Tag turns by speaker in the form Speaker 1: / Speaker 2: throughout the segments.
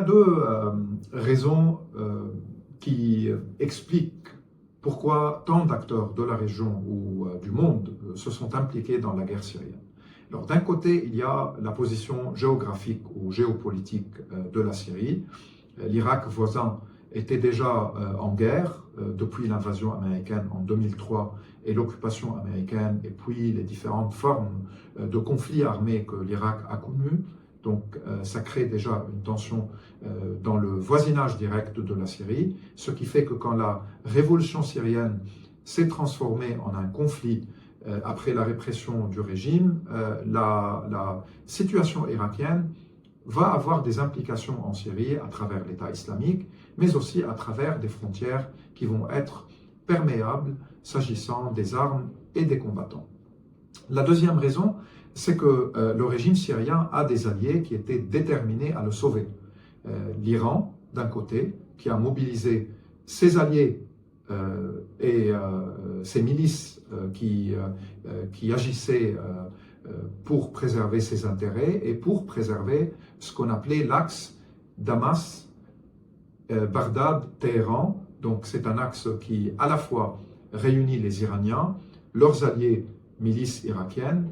Speaker 1: a deux raisons qui expliquent pourquoi tant d'acteurs de la région ou du monde se sont impliqués dans la guerre syrienne. Alors, d'un côté, il y a la position géographique ou géopolitique de la Syrie. L'Irak voisin était déjà en guerre depuis l'invasion américaine en 2003 et l'occupation américaine et puis les différentes formes de conflits armés que l'Irak a connues. Donc ça crée déjà une tension dans le voisinage direct de la Syrie, ce qui fait que quand la révolution syrienne s'est transformée en un conflit après la répression du régime, la situation irakienne va avoir des implications en Syrie à travers l'État islamique, mais aussi à travers des frontières qui vont être perméables s'agissant des armes et des combattants. La deuxième raison, c'est que le régime syrien a des alliés qui étaient déterminés à le sauver. L'Iran, d'un côté, qui a mobilisé ses alliés et ses milices qui agissaient pour préserver ses intérêts et pour préserver ce qu'on appelait l'axe Damas, Bagdad, Téhéran. Donc c'est un axe qui à la fois réunit les Iraniens, leurs alliés milices irakiennes,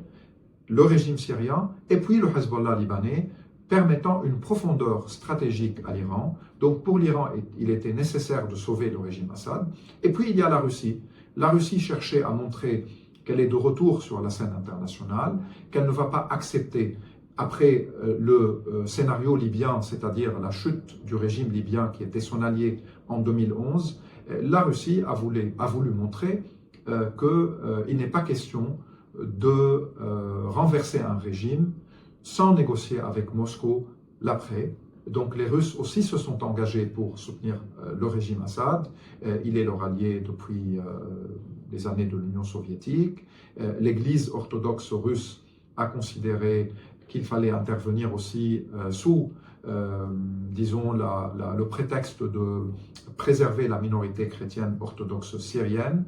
Speaker 1: le régime syrien et puis le Hezbollah libanais, permettant une profondeur stratégique à l'Iran. Donc pour l'Iran, il était nécessaire de sauver le régime Assad. Et puis il y a la Russie. La Russie cherchait à montrer qu'elle est de retour sur la scène internationale, qu'elle ne va pas accepter, après le scénario libyen, c'est-à-dire la chute du régime libyen qui était son allié en 2011, la Russie a voulu montrer qu'il n'est pas question de renverser un régime sans négocier avec Moscou l'après. Donc les Russes aussi se sont engagés pour soutenir le régime Assad. Il est leur allié depuis les années de l'Union soviétique. L'Église orthodoxe russe a considéré qu'il fallait intervenir aussi sous, disons, le prétexte de préserver la minorité chrétienne orthodoxe syrienne.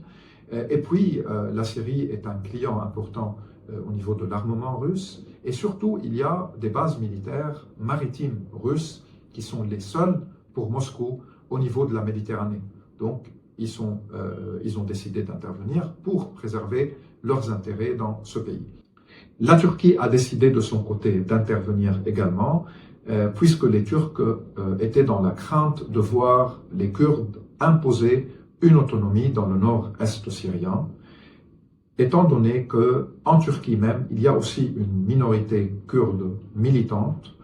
Speaker 1: Et puis, la Syrie est un client important au niveau de l'armement russe. Et surtout, il y a des bases militaires maritimes russes qui sont les seules pour Moscou au niveau de la Méditerranée. Donc, ils ont décidé d'intervenir pour préserver leurs intérêts dans ce pays. La Turquie a décidé de son côté d'intervenir également, puisque les Turcs étaient dans la crainte de voir les Kurdes imposer une autonomie dans le nord-est syrien, étant donné qu'en Turquie même, il y a aussi une minorité kurde militante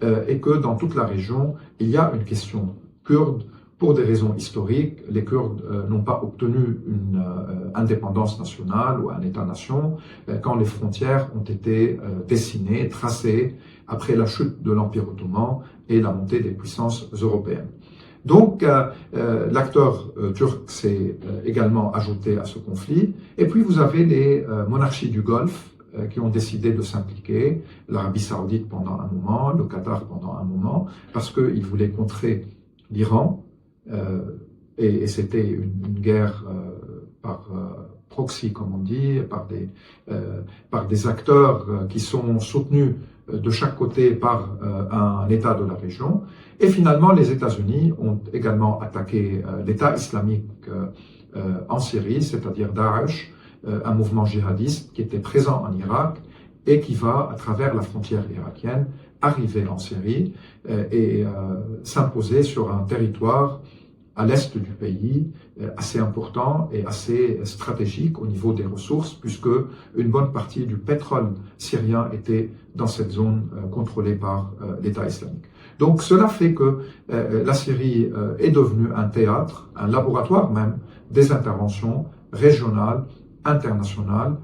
Speaker 1: et que dans toute la région, il y a une question kurde. Pour des raisons historiques, les Kurdes n'ont pas obtenu une indépendance nationale ou un État-nation quand les frontières ont été dessinées, tracées après la chute de l'Empire ottoman et la montée des puissances européennes. Donc, l'acteur turc s'est également ajouté à ce conflit. Et puis, vous avez les monarchies du Golfe qui ont décidé de s'impliquer, l'Arabie saoudite pendant un moment, le Qatar pendant un moment, parce qu'ils voulaient contrer l'Iran. Et c'était une guerre par proxy, comme on dit, par des acteurs qui sont soutenus de chaque côté par un État de la région. Et finalement, les États-Unis ont également attaqué l'État islamique en Syrie, c'est-à-dire Daesh, un mouvement djihadiste qui était présent en Irak et qui va, à travers la frontière irakienne, arriver en Syrie et s'imposer sur un territoire à l'est du pays, assez important et assez stratégique au niveau des ressources, puisque une bonne partie du pétrole syrien était dans cette zone contrôlée par l'État islamique. Donc cela fait que la Syrie est devenue un théâtre, un laboratoire même, des interventions régionales, internationales,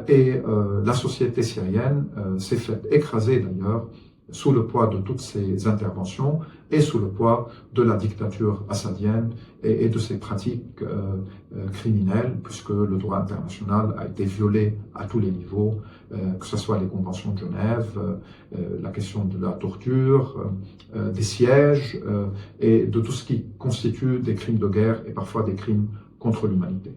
Speaker 1: et la société syrienne s'est faite écraser d'ailleurs sous le poids de toutes ces interventions et sous le poids de la dictature assadienne et de ses pratiques criminelles, puisque le droit international a été violé à tous les niveaux, que ce soit les conventions de Genève, la question de la torture, des sièges et de tout ce qui constitue des crimes de guerre et parfois des crimes contre l'humanité.